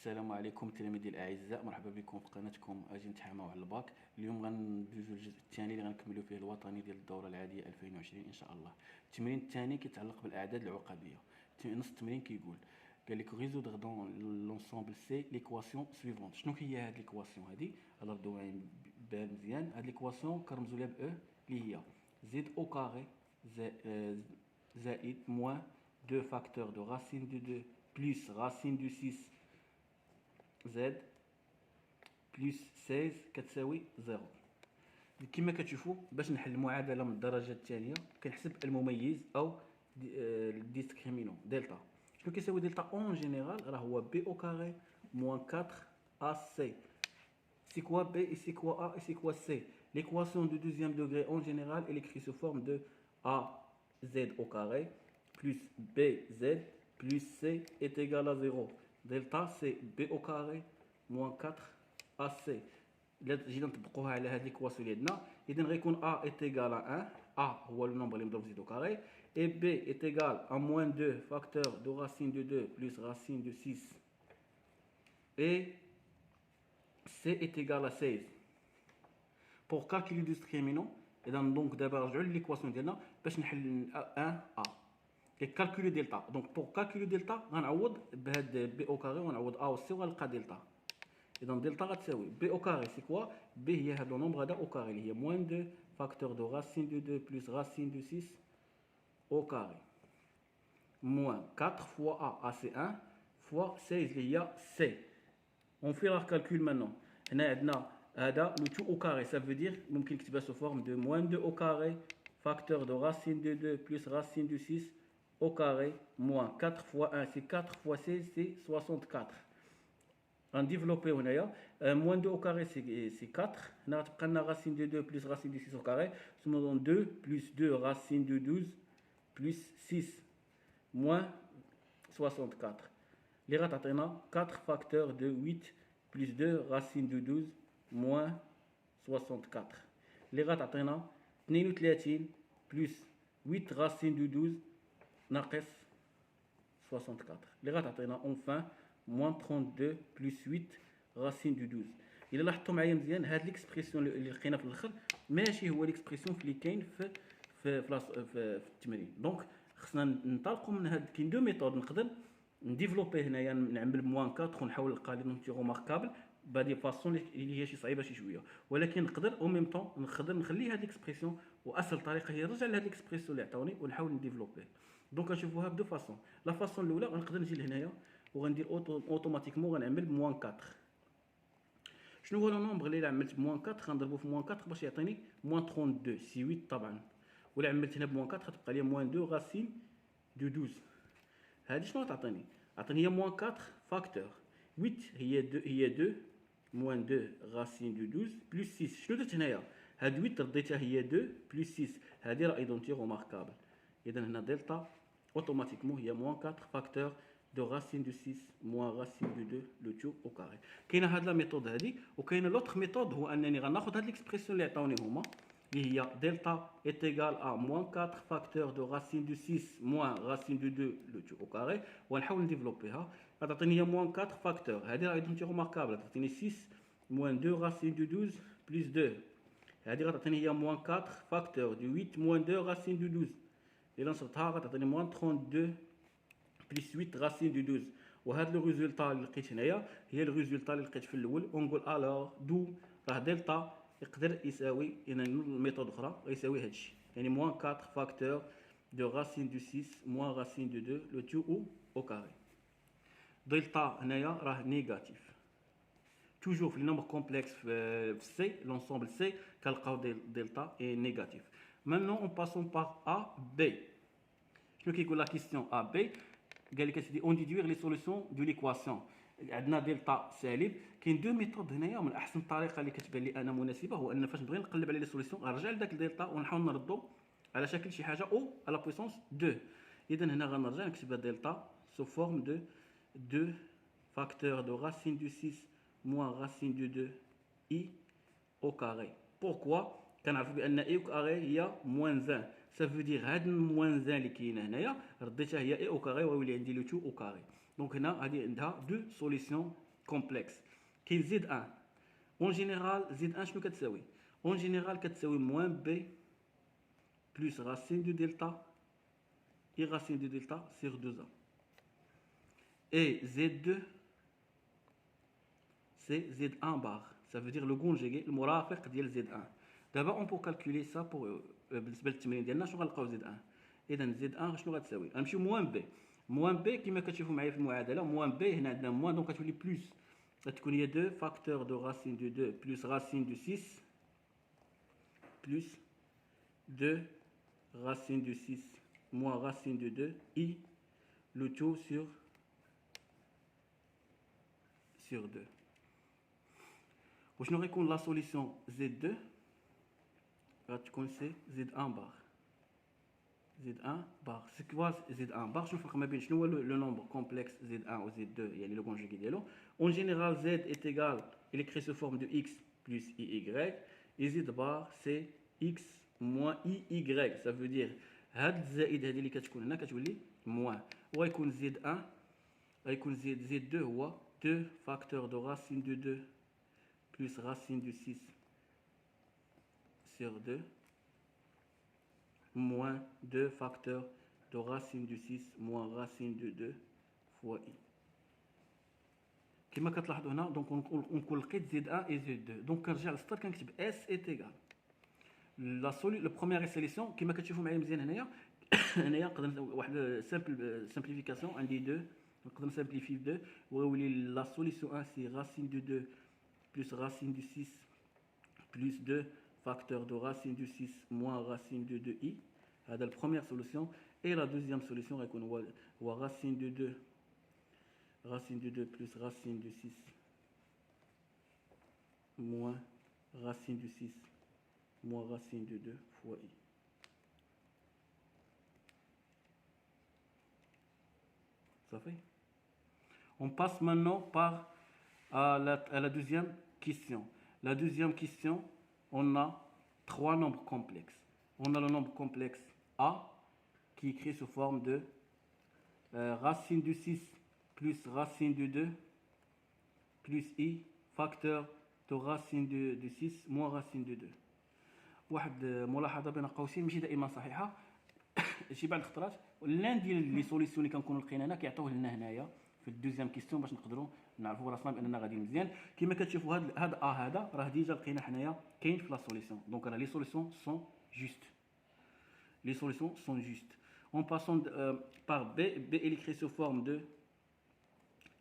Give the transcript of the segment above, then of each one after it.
السلام عليكم تلاميذي الاعزاء، مرحبا بكم في قناتكم اجي نتحاماو على الباك. اليوم غندوزو الجزء الثاني اللي غنكملوا فيه الوطني ديال الدوره العاديه 2020 ان شاء الله. التمرين الثاني كيتعلق بالاعداد العقديه. نص التمرين كيقول قال لك ريزودر دون لونسومبل سي ليكواسيون سويفونت. شنو هي هاد ليكواسيون هادي؟ الا ردوا بها مزيان. هاد ليكواسيون كنرمزوا لها ب او اللي هي زد او كاري زائد موان 2 فاكتور دو راسين دو 2 بلس راسين دو 6 زد بلس 16 كتساوي 0. كما كتشوفوا باش نحل المعادله من الدرجه الثانيه كنحسب المميز او الديسكريمينون دلتا. شنو كيساوي دلتا اون جينيرال؟ راه هو بي او كاري موان 4 ا سي. C'est quoi B et c'est quoi A et c'est quoi C? L'équation du deuxième degré en général elle est écrite sous forme de AZ au carré plus BZ plus C est égal à 0. Delta c'est B au carré moins 4 AC. جينا نطبقوها على هذه l'équation اللي عندنا. إذا غيكون A est égal à 1. A هو le nombre اللي مضروب في Z au carré et B est égal à moins 2 facteur de racine de 2 plus racine de 6 et C est égal à 16. Pour calculer le discriminant, et donc d'abord je vais l'équation ديالنا باش نحل 1 a et calculer delta. Donc pour calculer delta غنعوض بهاد b au carré ونعوض a و c وغنلقى delta. Et donc delta غتساوي b au carré c'est quoi? b هي هاد le nombre هذا au carré اللي هي moins 2 facteur de racine de 2 plus racine de 6 au carré moins 4 fois a c'est 1 fois 16 اللي هي c. On fait leur calcul maintenant. هنا عندنا هذا le tout au carré, ça veut dire ممكن نكتبها sous forme de moins 2 au carré facteur de racine de 2 plus racine de 6 au carré moins 4 fois 1 c'est 4 fois 16 c'est 64. En développé هنايا moins 2 au carré c'est 4. هنا غتبقى لنا racine de 2 plus racine de 6 au carré, ça nous donne 2 plus 2 racine de 12 plus 6 moins 64 اللي غتعطينا 4 facteur de 8 plus 2 racine de 12 moins 64 اللي غتعطينا 32 plus 8 racine de 12 ناقص 64 اللي غتعطينا enfin moins 32 plus 8 racine de 12. الا لاحظتوا معايا مزيان هاد ليكسبرسيون اللي لقينا في الاخر ماشي هو ليكسبرسيون اللي كاين في التمرين. دونك خصنا ننطلقوا من هاد كاين دو ميثود نقدر نديفلوبي هنايا نعمل بموان 4 ونحاول نلقى لي نونتي ماركابل بهذه فاصون اللي هي شي صعيبه شي شويه، ولكن نقدر او ميم طون نقدر نخلي هاد ليكسبرسيون واسهل طريقه هي نرجع لهاد ليكسبرسيون اللي عطاوني ونحاول نديفلوبيه. دونك غنشوفوها بدو فاصون. لا فاصون الاولى غنقدر نجي لهنايا وغندير اوتوماتيكمون غنعمل بموان 4. شنو هو لو نومبر اللي عملت بموان 4 غنضربو في موان 4 باش يعطيني موان 32 سي 8 طبعا. ولا عملت هنا بموان 4 غتبقى لي موان 2 غاسين دو 12. هادي شنو غتعطيني؟ عطيني هي موان 4 فاكتور 8 هي 2 موان 2 راسين دو 12 بلس 6. شنو درت هنايا؟ هاد 8 رديتها هي 2 بلس 6 هادي راه ايدونتي روماركابل. اذا هنا دلتا اوتوماتيكمون هي موان 4 فاكتور دو راسين دو 6 موان راسين دو 2 لو تو او كاري. كاينه هاد لا ميثود هادي وكاينه لوطخ ميثود هو انني غناخذ هاد ليكسبرسيون اللي عطاوني هما اللي هي دلتا est égal à moins 4 facteur de racine de 6 moins racine de 2 le tout au carré ونحاول نديفلوبيها. غتعطيني هي moins 4 facteur هذه راه ايدونتي روماركابل. غتعطيني 6 moins 2 racine de 12 plus 2 هذه غتعطيني هي moins 4 facteur de 8 moins 2 racine de 12 الا نصبتها غتعطيني moins 32 plus 8 racine de 12. وهذا لو ريزولتا اللي لقيت هنايا هي الريزولتا اللي لقيت في الاول. ونقول الوغ دو راه دلتا يقدر يساوي هنا الميثود اخرى يساوي هادشي يعني موان 4 فاكتور دو راسين دو 6 موان راسين دو 2 لو تو او كاري. دلتا هنايا راه نيجاتيف توجور في لي نومبر كومبلكس في سي لونسومبل سي كنلقاو دلتا اي نيجاتيف. مانون اون باسون باغ ا بي. شنو كيقول لا كيستيون ا بي؟ قال لك اسيدي اون ديدوير لي سوليسيون دو ليكواسيون. عندنا دلتا سالب. كاين دو ميثود هنايا من احسن طريقه اللي كتبان لي انا مناسبه هو ان فاش نبغي نقلب على لي سوليسيون غنرجع لذاك الدلتا ونحاول نردو على شكل شي حاجه او على بويسونس 2. اذا هنا غنرجع نكتب دلتا سو فورم دو 2 فاكتور دو راسين دو 6 موان راسين دو 2 اي او كاري. بوركوا كنعرفوا بان اي او كاري هي موان 20 ça veut dire هاد موان 20 اللي كاينه هنايا رديتها هي اي او كاري ويولي عندي لو تو او كاري. دونك هنا هذه عندها دو سوليسيون complexe. Qui Z1. En général, Z1, شنو كتساوي? En général, كتساوي moins B plus racine du delta et racine du delta sur 2A. Et Z2, c'est Z1 bar. Ça veut dire le conjugué, le مرافق ديال Z1. D'abord, on peut calculer ça pour بالنسبة للتمرين ديالنا شنو غنلقاو Z1. إذا Z1 شنو غتساوي؟ غنمشيو moins B. Moins B كما كتشوفوا معايا في المعادلة، moins B هنا عندنا moins دونك كتولي بلس. غتكون هي 2 facteur de racine de 2 plus racine de 6 plus 2 racine de 6 moins racine de 2 i le tout sur 2. وشنو غيكون لا سوليسيون Z2 غتكون سي Z1 بار. Z1 بار سكوا Z1 بار. شنو الفرق ما بين شنو هو لو نومبر كومبلكس Z1 و Z2 يعني لو كونجوغي ديالو. En général Z est égal, il est écrit sous forme de X plus IY et Z bar c'est X moins IY. Ça veut dire هاد الزائد هذه اللي كتكون هنا كتولي موان. وغيكون Z1 غيكون Z2 هو 2 facteur de racine de 2 plus racine de 6 sur 2 moins 2 facteur de racine de 6 moins racine de 2 fois I. كما كتلاحظوا هنا دونك نكون لقيت Z1 et Z2. دونك كنرجع للسطر كنكتب S est égal لا سولي لو بروميير سوليسيون كما كتشوفوا معايا مزيان هنايا. هنايا نقدر واحد سامبليفيكاسيون عندي 2 نقدر نسامبليفي 2 ويولي لا سوليسيون 1 سي racine de 2 plus racine de 6 plus 2 facteur de racine de 6 moins racine de 2i. هذا la première solution. Et la deuxième solution غيكون هو racine de 2 plus racine de 6 moins racine de 6 moins racine de 2 fois i. Ça fait. On passe maintenant à la deuxième question. La deuxième question, on a 3 nombres complexes. On a le nombre complexe A qui est écrit sous forme de racine de 6 plus racine de 2 plus i facteur de racine de 6 moins racine de 2. واحد ملاحظه بين قوسين ماشي دائما صحيحه. شي بعض الخطرات لان ديال لي سوليسيون اللي كنكونوا لقينا هنا كيعطيوه لنا هنايا في الدوزيام كيستيون باش نقدروا نعرفوا راسنا باننا غاديين مزيان. كما كتشوفوا هذا هذا راه ديجا لقينا حنايا كاين في لا سوليسيون. دونك راه لي سوليسيون سون جوست. Les solutions sont justes. En passant par B, B est écrit sous forme de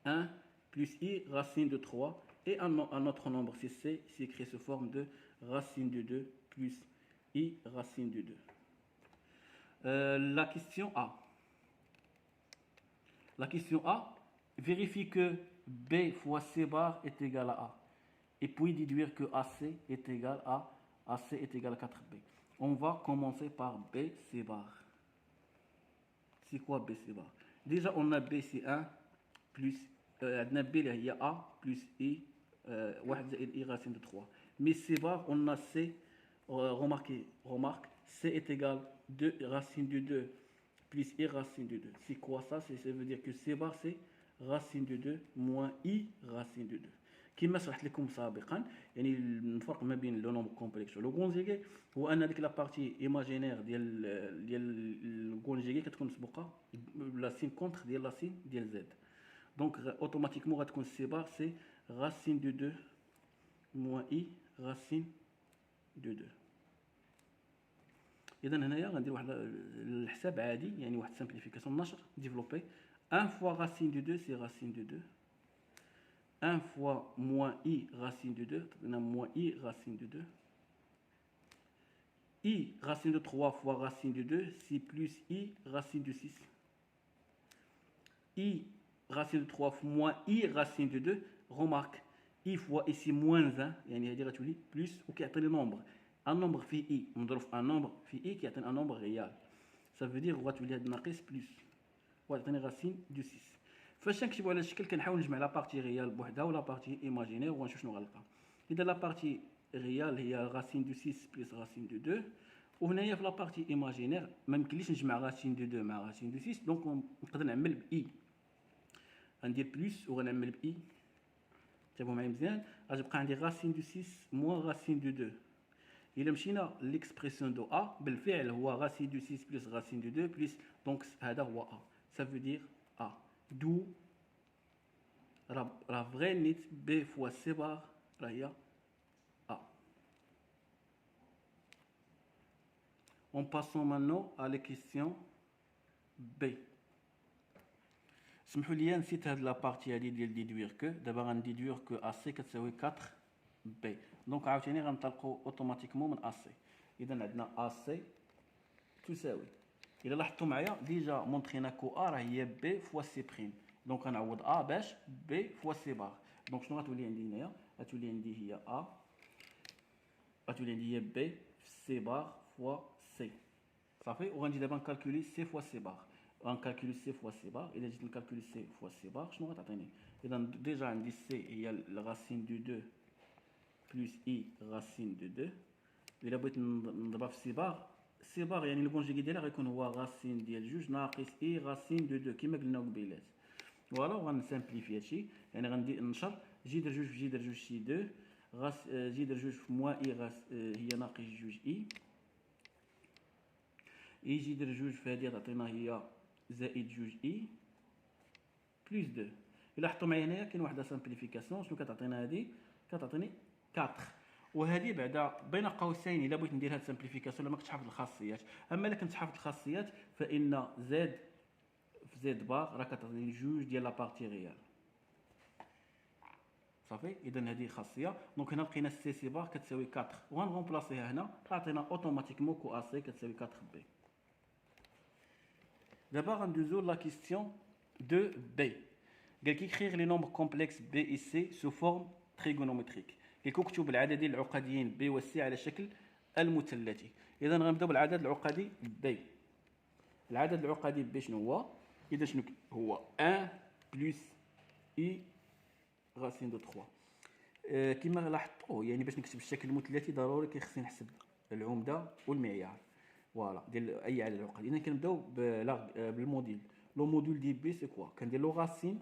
1 plus I racine de 3 et un autre nombre c'est C, c'est écrit sous forme de racine de 2 plus I racine de 2. La question A. La question A vérifie que B fois C bar est égal à A et puis déduire que AC est égal à AC est égal à 4B. On va commencer par BC bar. C'est quoi BC bar? Déjà, on a B, c'est 1 plus B, il y a A plus I, I racine de 3. Mais C bar, on a C, remarque, C est égal à 2 racine de 2 plus I racine de 2. C'est quoi ça? Ça veut dire que C bar, c'est racine de 2 moins I racine de 2. كما شرحت لكم سابقا يعني الفرق ما بين لو نومبر كومبلكس ولو كونجيغي هو ان ديك لا بارتي ايماجينير ديال الكونجيغي كتكون مسبوقه لا سين كونتر ديال لا سين ديال زد. دونك اوتوماتيكمون غتكون سي بار سي راسين دو 2 موان اي راسين دو 2. اذا هنايا غندير واحد الحساب عادي يعني واحد سامبليفيكاسيون نشر ديفلوبي 1 فوا راسين دو 2 سي راسين دو 2 1 fois moins i racine de 2, on a moins i racine de 2. I racine de 3 fois racine de 2, c'est plus i racine de 6. I racine de 3 fois moins i racine de 2, remarque, i fois ici moins 1, يعني هذه غتولي plus وكيعطيني nombre. Un nombre في i, نضرب في un nombre في i كيعطيني un nombre réel. Ça veut dire غتولي هاد ناقص plus وغتعطيني racine de 6. فاش نكتبوا على الشكل كنحاول نجمع لا بارتي ريال بوحدها ولا بارتي ايماجينير ونشوف شنو غنلقى. اذا لا بارتي ريال هي راسين دو 6 بلس راسين دو 2 وهنايا في لا بارتي ايماجينير ما يمكنليش نجمع راسين دو 2 مع راسين دو 6 دونك نقدر نعمل باي غندير بلس وغنعمل باي تابعوا معايا مزيان. غادي يبقى عندي راسين دو 6 موان راسين دو 2. الا مشينا ليكسبرسيون دو ا بالفعل هو راسين دو 6 بلس راسين دو 2 بلس دونك هذا هو ا ça veut dire a. d'où la vraie nit b fois c bar راه هي a. En passant maintenant à la question B. سمحوا لي نسيت هاد لابارتي هادي ديال ديدوير كو. دابا غنديدوير كو ا سي كتساوي 4 بي. دونك عاوتاني غنطلقوا اوتوماتيكمون من ا سي. اذا عندنا ا سي تساوي، الا لاحظتوا معايا ديجا مونطرينا كو ا راه هي بي فوا سي بريم. دونك غنعوض ا باش بي فوا سي بار. دونك شنو غتولي عندي هنايا؟ غتولي عندي هي ا، غتولي عندي هي بي سي بار فوا سي صافي. وغنجي دابا نكالكولي سي فوا سي بار. غنكالكولي سي فوا سي بار. الا جيت نكالكولي سي فوا سي بار شنو غتعطيني؟ اذا ديجا عندي سي هي الراسين دو 2 بلس اي راسين دو 2. الا بغيت نضربها في سي بار، سي بار يعني الكونجيغي ديالها غيكون هو راسين ديال جوج ناقص اي راسين دو 2 كما قلنا قبيلات. فوالا وغنسامبليفي هادشي، يعني غندي نشر جي در جوج في جي در جوج شي 2 غاس جي در جوج في موان اي غاس هي ناقص جوج اي اي جي در جوج في هادي تعطينا هي زائد جوج اي بلس 2. الا حطوا معايا هنايا كاين واحد سامبليفيكاسيون شنو كتعطينا هادي؟ كتعطيني 4. وهذه بعدا بين قوسين الا بغيت ندير هاد السامبليفيكاسيون ما كنتش حافظ الخاصيات. اما الا كنت حافظ الخاصيات فان زد في زد بار راه كتعطيني جوج ديال لابارتي ريال صافي. اذا هذه خاصيه. دونك هنا لقينا سي سي بار كتساوي 4 وغنغومبلاسيها هنا تعطينا اوتوماتيكمون كو ا سي كتساوي 4 بي. دابا غندوزو لا كيستيون دو بي. قالك écrire les nombres complexes b et c sous forme trigonométrique. قالك اكتب العددين العقديين b و c على شكل المثلثي. اذا غنبداو بالعدد العقدي b. العدد العقدي b شنو هو؟ اذا شنو هو 1 بلس اي راسين دو 3. كما لاحظتوا يعني باش نكتب الشكل المثلثي ضروري كيخصني نحسب العمده والمعيار فوالا ديال اي عدد عقدي. اذا كنبداو بالموديل. لو موديل دي بي سي كوا؟ كندير لو راسين،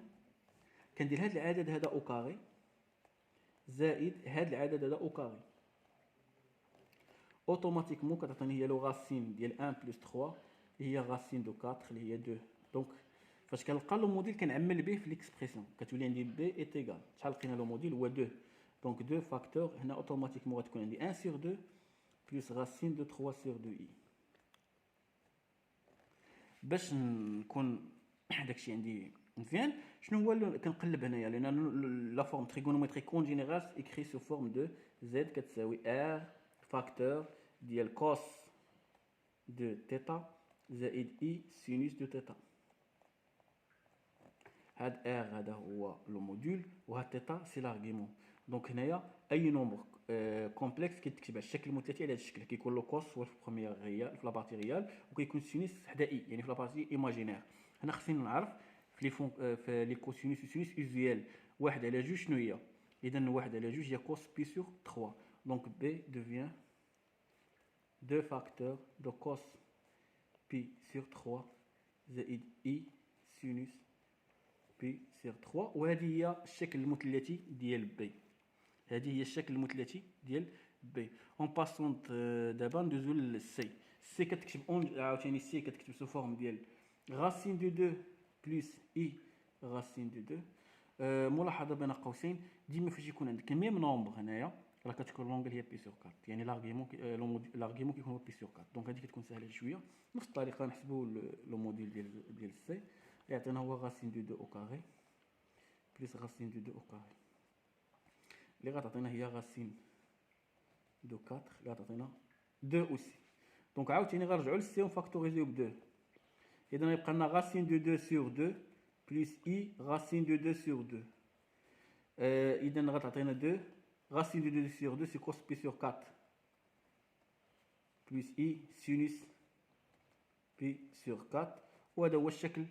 كندير هذا العدد هذا او كاري زائد هذا العدد هذا او كاري. اوتوماتيكمون كتعطيني هي لو راسين ديال 1 بلس 3 هي راسين دو 4 اللي هي 2. دونك فاش كنلقى لو موديل كنعمل به في ليكسبرسيون كتولي عندي بي ايت ايغال شحال لقينا لو موديل هو 2. دونك 2 فاكتور هنا اوتوماتيكمون غتكون عندي 1 sur 2 بلس راسين دو 3 sur 2 اي. باش نكون داكشي عندي مزيان شنو هو كنقلب هنايا لان لا فورم تريغونومتريك اون جينيرال اكري سو فورم دو زد كتساوي ار فاكتور ديال كوس دو تيتا زائد اي سينوس دو تيتا. هاد ار هذا هو لو موديول وهاد تيتا سي لارغيمون. دونك هنايا اي نومبر كومبلكس كيتكتب على الشكل المثلثي على هذا الشكل كيكون لو كوس هو في البروميير ريال في لابارتي ريال وكيكون سينوس حدا اي يعني في لابارتي ايماجينير. هنا خصني نعرف في لي فون في لي كوسينوس وسينوس اوزيال 1 على 2 شنو هي؟ اذا 1 على 2 هي كوس بي سور 3. دونك بي devient 2 فاكتور دو كوس بي سور 3 زائد اي سينوس بي سور 3. وهذه هي الشكل المثلثي ديال بي. هذه هي الشكل المثلثي ديال بي. اون باسونت دابا ندوزو للسي. سي كتكتب عاوتاني سي كتكتب سو فورم ديال راسين دو 2 بلس اي راسين دو 2. ملاحظه بين قوسين ديما فاش يكون عندك ميم نومبر هنايا راه كتكون لونغل هي بي سور 4 يعني لارغيمون كيكون بي سور 4. دونك هذه كتكون سهله شويه. نفس الطريقه نحسبوا لو موديل ديال السي يعطينا هو راسين دو 2 او كاري بلس راسين دو 2 او كاري اللي غتعطينا هي راسين دو 4 اللي غتعطينا 2 اوسي. دونك عاوتاني غنرجعوا للسي ونفاكتوريزيو ب 2. اذا غيبقى لنا راسين دو 2 سور 2 بلس اي راسين دو 2 سور 2. اذا غتعطينا 2 راسين دو 2 سور 2 سي كوس بي سور 4 بلس اي سينوس بي سور 4. وهذا هو الشكل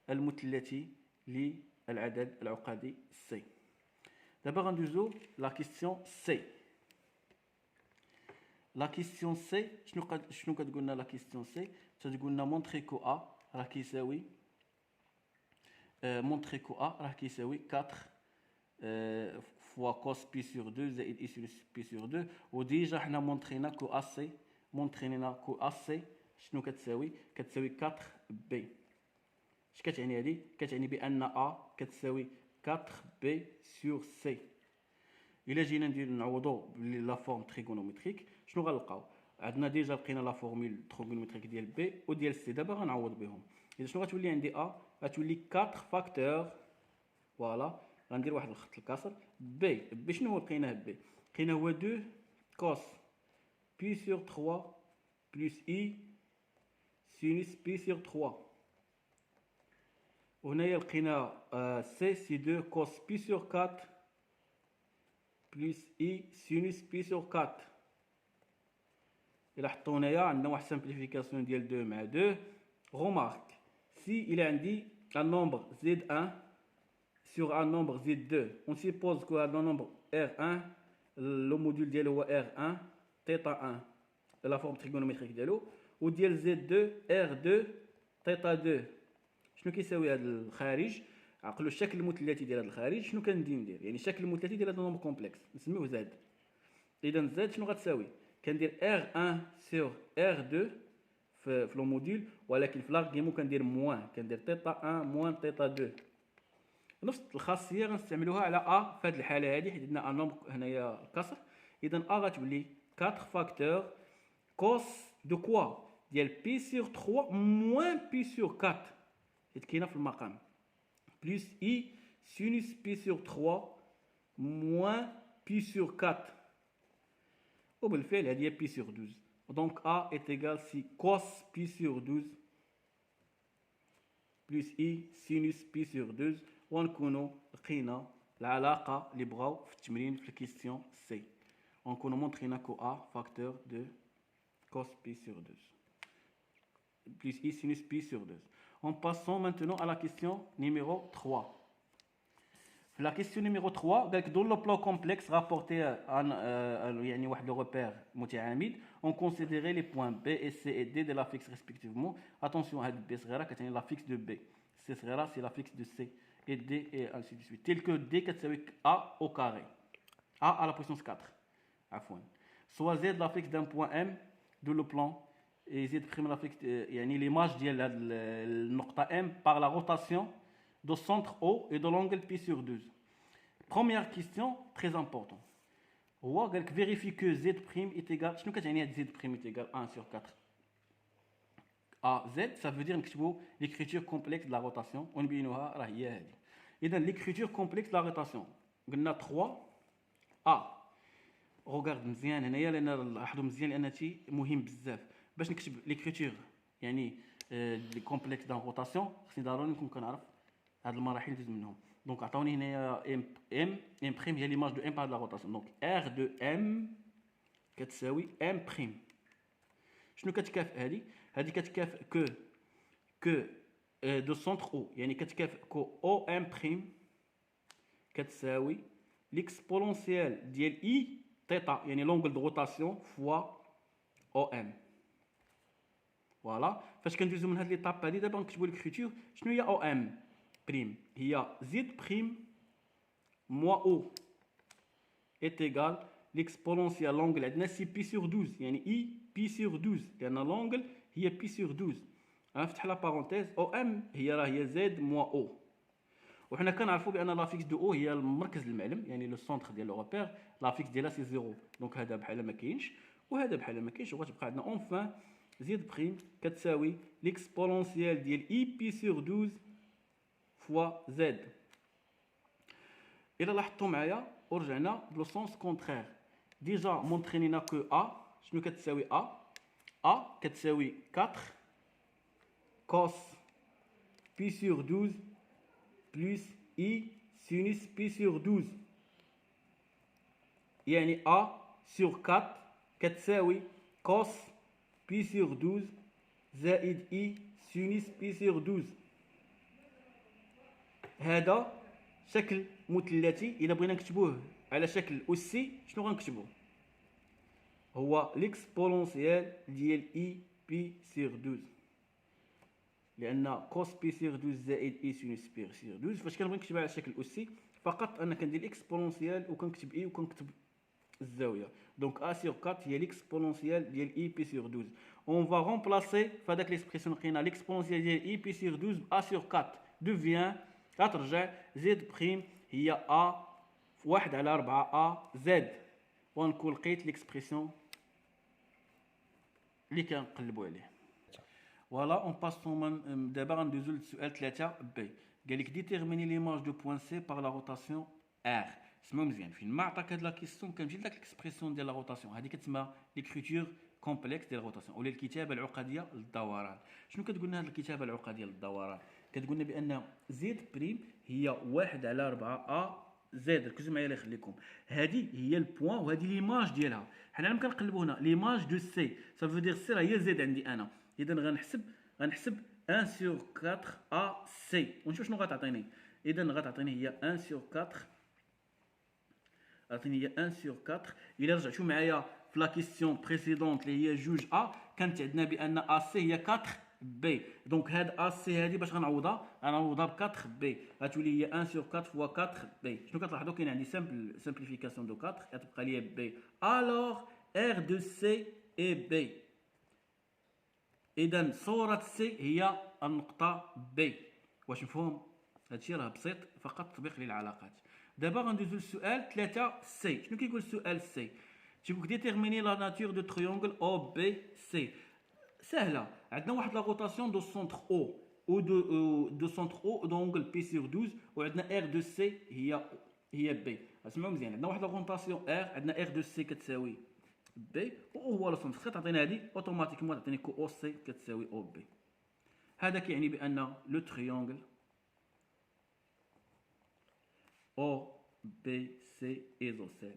المثلثي للعدد العقدي سي. دابا غندوزو لا كيستيون سي. لا كيستيون سي شنو كتقولنا لا كيستيون سي؟ تتقولنا مونطري كو ا راه كيساوي مونطري كو ا راه كيساوي 4 fois cos pi sur 2 زائد i sinus pi sur 2. وديجا حنا مونطرينا كو AC شنو كتساوي؟ كتساوي 4 بي. اش كتعني هادي؟ كتعني بان A كتساوي 4 بي سور سي. الا جينا نعوضو لا فورم تريغونوميتريك شنو غنلقاو؟ عندنا ديجا لقينا لا فورمول تريغونوميتريك ديال بي وديال سي، دابا غنعوض بهم. اذا شنو غتولي عندي A؟ غتولي 4 فاكتور، فوالا غندير واحد الخط الكسر بي شنو هو لقيناه بي؟ لقينا هو 2 كوس بي سور 3 بلس اي سينوس بي سور 3. وهنايا لقينا سي 2 كوس بي سور 4 بلس اي سينوس بي سور 4. الى حطو هنايا عندنا واحد سامبليفيكاسيون ديال 2 مع 2. رومارك سي الى عندي un nombre z1 sur un nombre z2, on suppose que le nombre r1 le module ديالو هو r1 θ1 la forme trigonométrique ديالو، وديال z2 r2 θ2. شنو كيساوي هذا الخارج؟ عقلوا الشكل المثلثي ديال هذا الخارج شنو كندير؟ يعني الشكل المثلثي ديال هذا النومبر كومبلكس نسميوه زاد. اذا زاد شنو غتساوي؟ كندير r1 sur r2 في لو موديل، ولكن في لارغيمون كندير موان، كندير θ1 موان θ2. نفس الخاصيه غنستعملوها على ا في هذه الحاله هذه، حيت عندنا ان نومبر هنايا الكسر. اذا ا غتولي 4 فاكتور كوس دو كوا ديال بي سور 3 موان بي سور 4 حيت كاينه في المقام، بلس اي سينوس بي سور 3 موان بي سور 4. وبالفعل هذه هي بي سور 12. دونك a est égal si cos pi sur 12 plus i sinus pi sur 12. ونكونوا لقينا العلاقه اللي بغاو في التمرين في الكيستيون سي. ونكونوا مونطرينا كو a فاكتور دو cos pi sur 12 plus i sinus pi sur 12. En passant maintenant à la question numéro 3. La question numéro 3, dans le plan complexe rapporté à le repère متعامد, on considérait les points B et C et D de la fixe respectivement. Attention à B صغيرة كتعني la fixe de B, C صغيرة c'est la fixe de C et D et ainsi de suite. Tel que D كتساوي A au carré, A à la puissance 4 عفوا. Soit Z la fixe d'un point M de le plan et Z prime la fixe يعني l'image ديال النقطة M par la rotation du centre O et de l'angle pi sur 12. Première question très importante. هو قالك vérifie que Z' est égal. شنو كتعني هاد Z' est égal 1 sur 4. A Z ça veut dire نكتبوا l'écriture complexe de la rotation ونبينوها راه هي هذه. إذا l'écriture complexe de la rotation قلنا 3 A. regarde مزيان هنايا لأن لاحظوا مزيان لأن هادشي مهم بزاف باش نكتب l'écriture يعني لي complexe de la rotation خصني ضروري نكون كنعرف هاد المراحل ندوز منهم. دونك عطاوني هنايا ام بريم هي ليماج دو ام بار لا روتاسيون. دونك ار دو ام كتساوي ام بريم. شنو كتكافئ هادي كتكافئ كو دو سونتر او، يعني كتكافئ كو او ام بريم كتساوي ليكسبونونسيال ديال اي تيتا يعني لونغل دو روتاسيون فوا او ام. فوالا فاش كندوزو من هاد ليطاب هادي دابا نكتبو ليكريتور. شنو هي او ام prime هي Z prime moins O est égal l'exponentielle l'angle عندنا سي بي سور 12 يعني اي بي سور 12 لان لونغل هي بي سور 12. غنفتح لا بارونتيز او ام هي زد موا او. وحنا كنعرفوا بان لا فيكس دو او هي المركز المعلم يعني لو سونتر ديال لو روبير. لا فيكس ديالها سي زيرو، دونك هذا بحال ما كاينش وهذا بحال ما كاينش، وغتبقى عندنا اونفان زد بريم كتساوي l'exponentielle ديال اي بي سور 12 fois Z. إلا لاحظتوا معايا ورجعنا بلو سونس كونترير ديجا مونطرينينا كو A شنو كتساوي A كتساوي 4 cos pi sur 12 plus I sinus pi sur 12 يعني A sur 4 كتساوي cos pi sur 12 زائد I sinus pi sur 12. هذا شكل مثلثي. الا بغينا نكتبوه على شكل أسي شنو غنكتبوه؟ هو ليكسبونونسيال ديال اي بي سيغ 12 لان كوس بي سيغ 12 زائد اي سينوس بي سيغ 12. فاش كنبغي نكتبها على شكل أسي فقط انا كندير اكسبونونسيال وكنكتب اي وكنكتب الزاويه. دونك ا سور 4 هي ليكسبونونسيال ديال اي بي سور 12. اون فا رومبلاسي فهاداك ليكسبرسيون لقينا ليكسبونونسيال ديال اي بي سور 12 ا سور 4 دوفيان غترجع زد بريم هي ا في 1 على 4 ا زد، ونكون لقيت ليكسبرسيون اللي كنقلبوا عليه. فوالا اون باسون دابا غندوزو للسؤال 3 بي. قال لك ديتيرميني ليماج دو بوين سي بار لا روتاسيون ار. سمعوا مزيان، فين ما عطاك هاد لا كيسيون كنمشي لداك ليكسبرسيون ديال لا روتاسيون، هذه كتسمى ليكريتور كومبلكس ديال لا روتاسيون ولا الكتابه العقديه للدوران. شنو كتقول لنا هاد الكتابه العقديه للدوران؟ كتقول لنا بان زد بريم هي 1 على 4 ا زد. ركزوا معايا الله يخليكم، هذه هي البوان وهذه ليماج ديالها. حنا لما كنقلبوا هنا ليماج دو سي سافو دير سي راه هي زد عندي انا، اذا غنحسب 1 سور 4 ا سي ونشوف شنو غتعطيني. اذا غتعطيني هي 1 سور 4، عطيني هي 1 سور 4. الا رجعتوا معايا في لا كيسيون بريسيدونت اللي هي جوج ا كانت عندنا بان ا سي هي 4 بي. دونك هاد ا سي هادي باش غنعوضها ب 4 بي، غتولي هي 1 سور 4 فوا 4 بي. شنو كتلاحظوا؟ كاين عندي سامبليفيكاسيون دو 4 غتبقى لي بي. الوغ ار دو سي اي بي، اذا صوره سي هي النقطه بي. واش مفهوم؟ هادشي راه بسيط فقط تطبيق للعلاقات. دابا غندوزو للسؤال 3 سي. شنو كيقول السؤال سي؟ تيقول ديتيرميني لا ناتور دو تريونغل او بي سي. سهله، عندنا واحد لا روتاسيون دو سونتر او و دو سونتر او دونغل بي سور 12 وعندنا ار دو سي هي بي. اسمعوا مزيان، عندنا واحد لا روتاسيون ار، عندنا ار دو سي كتساوي بي وهو لو سونتر. تعطينا هذه اوتوماتيكمون تعطيني كو او سي كتساوي او بي. هذا كيعني بان لو تريونغل او بي سي ايزوسيل.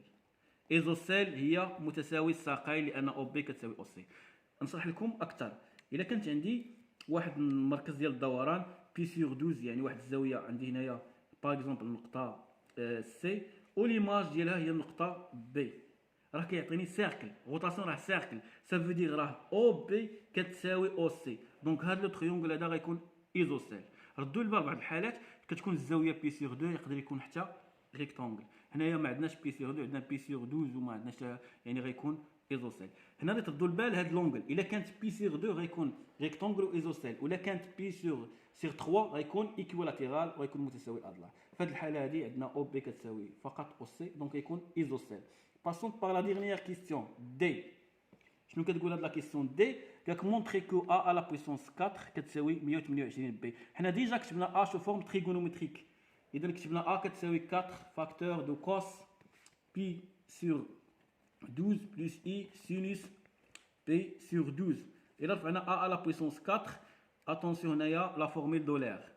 ايزوسيل هي متساوي الساقين لان او بي كتساوي او سي. نشرح لكم اكثر. الا كانت عندي واحد المركز ديال الدوران بي سور 12 يعني واحد الزاويه عندي هنايا باغ اكزومبل النقطه سي وليماج ديالها هي النقطه بي، راه كيعطيني سيركل. روتاسيون راه سيركل، سافو دير راه او بي كتساوي او سي. دونك هذا لو تريونغل هذا غيكون ايزوسيل. ردوا البال بعض الحالات كتكون الزاويه بي سور 2 يقدر يكون حتى ريكتونغل. هنايا ما عندناش بي سور 2، عندنا بي سور 12 وما عندناش، يعني غيكون ايزوسيل. هنا اللي تردوا البال هاد لونغل، الا كانت بي سور 2 غيكون ريكتونغل وايزوسيل، ولا كانت بي سور 3 غيكون ايكويلاتيرال وغيكون متساوي اضلاع. في هاد الحاله هادي عندنا او بي كتساوي فقط او سي، دونك يكون ايزوسيل. باسون باغ لا ديرنيير كيستيون دي. شنو كتقول هاد لا كيستيون دي؟ قالك مونطري كو ا لا بويسونس 4 كتساوي 128 بي. حنا ديجا كتبنا ا سو فورم تريغونومتريك، اذا كتبنا ا كتساوي 4 فاكتور دو كوس بي سور 12 بلس اي سينوس بي سور 12. الا رفعنا ا لا بويسونس 4 اتونسيون هنايا لا فورميل دولار،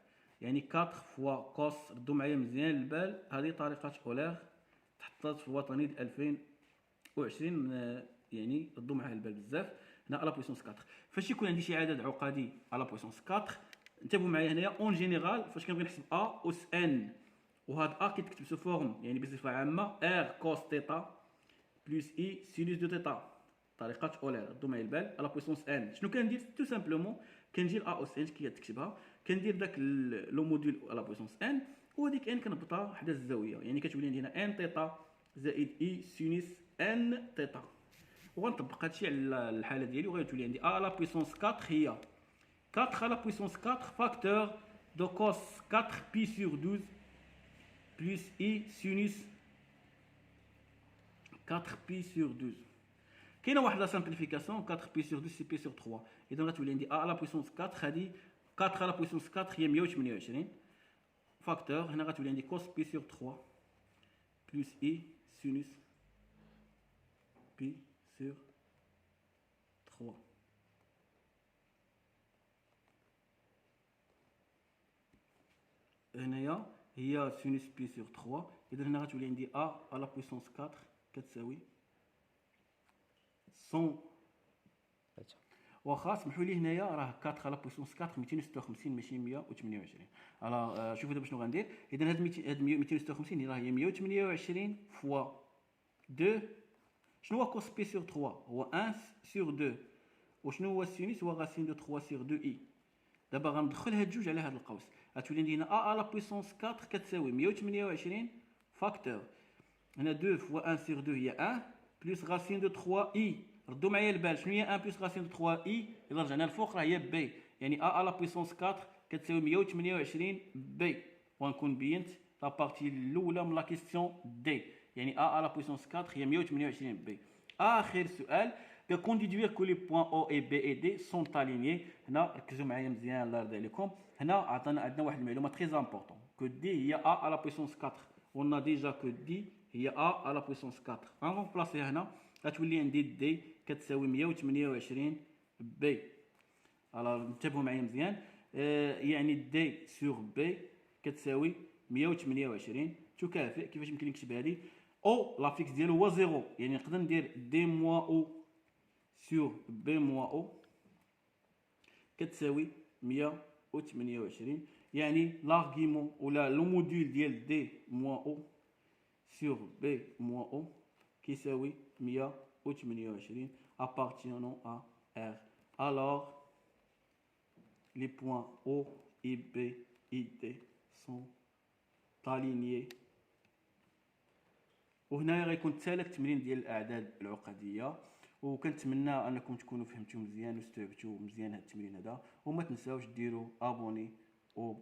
يعني 4 فوا كوس. ردوا معايا مزيان البال، هذه طريقه اولار تحطات في وطني 2020، يعني ردوا معايا البال بزاف. هنا لا بويسونس 4 فاش يكون عندي شي عدد عقدي لا بويسونس 4. انتبهوا معايا هنايا اون جينيرال فاش كنبغي نحسب ا اس ان، وهاد ا كيتكتب سو فورم يعني بصفه عامه ار كوس تيتا بلس اي سينوس دو تيتا، طريقه اولار. ردوا معايا البال لا بويسونس ان. شنو كندير؟ تو سامبلومون كنجي ا اس ان كي تكتبها، كندير داك لو موديل لا بويسونس ان وهذيك ان كنهبطها حدا الزاويه، يعني كتولي عندي هنا ان تيتا زائد اي سينوس ان تيتا. وغنطبق هادشي على الحاله ديالي وغيتولي عندي ا لا بويسونس 4 هي 4 على بويسونس 4 فاكتور دو كوس 4 بي سور 12 بلس اي سينوس 4 بي سور 12. كاينه واحد لا سامبليفيكاسيون 4 بي سور 12 سي بي سور 3، اذا غتولي عندي ا لا بويسونس 4 هادي 4 على بويسونس 4 هي 128 فاكتور. هنا غتولي عندي كوس بي سور 3 بلس اي سينوس بي سور 3. هنايا هي سينوس بي سور 3، اذا هنا غتولي عندي ا على بويسونس 4 كتساوي 100. واخا سمحوا لي هنايا راه 4 على بويسونس 4 256 ماشي 128. على شوفوا دابا شنو غندير. اذا هاد 256 راه هي 128 فوا 2. شنو هو كوس بي سور 3؟ هو 1 سور 2. وشنو هو السينوس؟ هو غاسين دو 3 سور 2 اي. دابا غندخل هاد جوج على هاد القوس، غتولي عندنا a على بويسونس 4 كتساوي 128 فاكتور. هنا 2 fois 1 sur 2 هي 1 بلس غاسين دو 3 i. ردوا معايا البال شنو هي 1 بلس غاسين دو 3 i؟ الا رجعنا الفوق راه هي b، يعني a على بويسونس 4 كتساوي 128 b. ونكون بينت لا بارتي الاولى من لا كيستيون دي، يعني a على بويسونس 4 هي 128 b. اخر سؤال كون ديدوير كو لي بوين او اي بي اي دي سون الينيي. هنا ركزوا معايا مزيان الله يرضي عليكم. هنا عندنا واحد المعلومه تري امبورطون، كو دي هي a على بويسونس 4. ونا ديجا كو دي هي a على بويسونس 4. غنبلاصيها هنا غتولي عندي دي كتساوي 128 بي. الوغ انتبهوا معايا مزيان، يعني دي سور بي كتساوي 128 تكافئ كيفاش يمكن نكتبها لي او لافيكس ديالو هو 0، يعني نقدر ندير دي موان او سور بي موان او كتساوي 128، يعني لارغيمون ولا لو موديل ديال دي موان او سور بي موان او كيساوي 128 appartenant à R. Alors, les points O, I, B, I, D sont alignés. وهنا غيكون الثالث تمرين ديال الاعداد العقديه، وكنتمنى انكم تكونوا فهمتوا مزيان واستوعبتوا مزيان هذا التمرين هذا. وما تنساوش ديروا ابوني و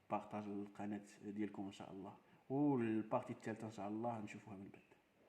بارطاجوا القناه ديالكم ان شاء الله، والبارتي الثالثه ان شاء الله نشوفوها من بعد.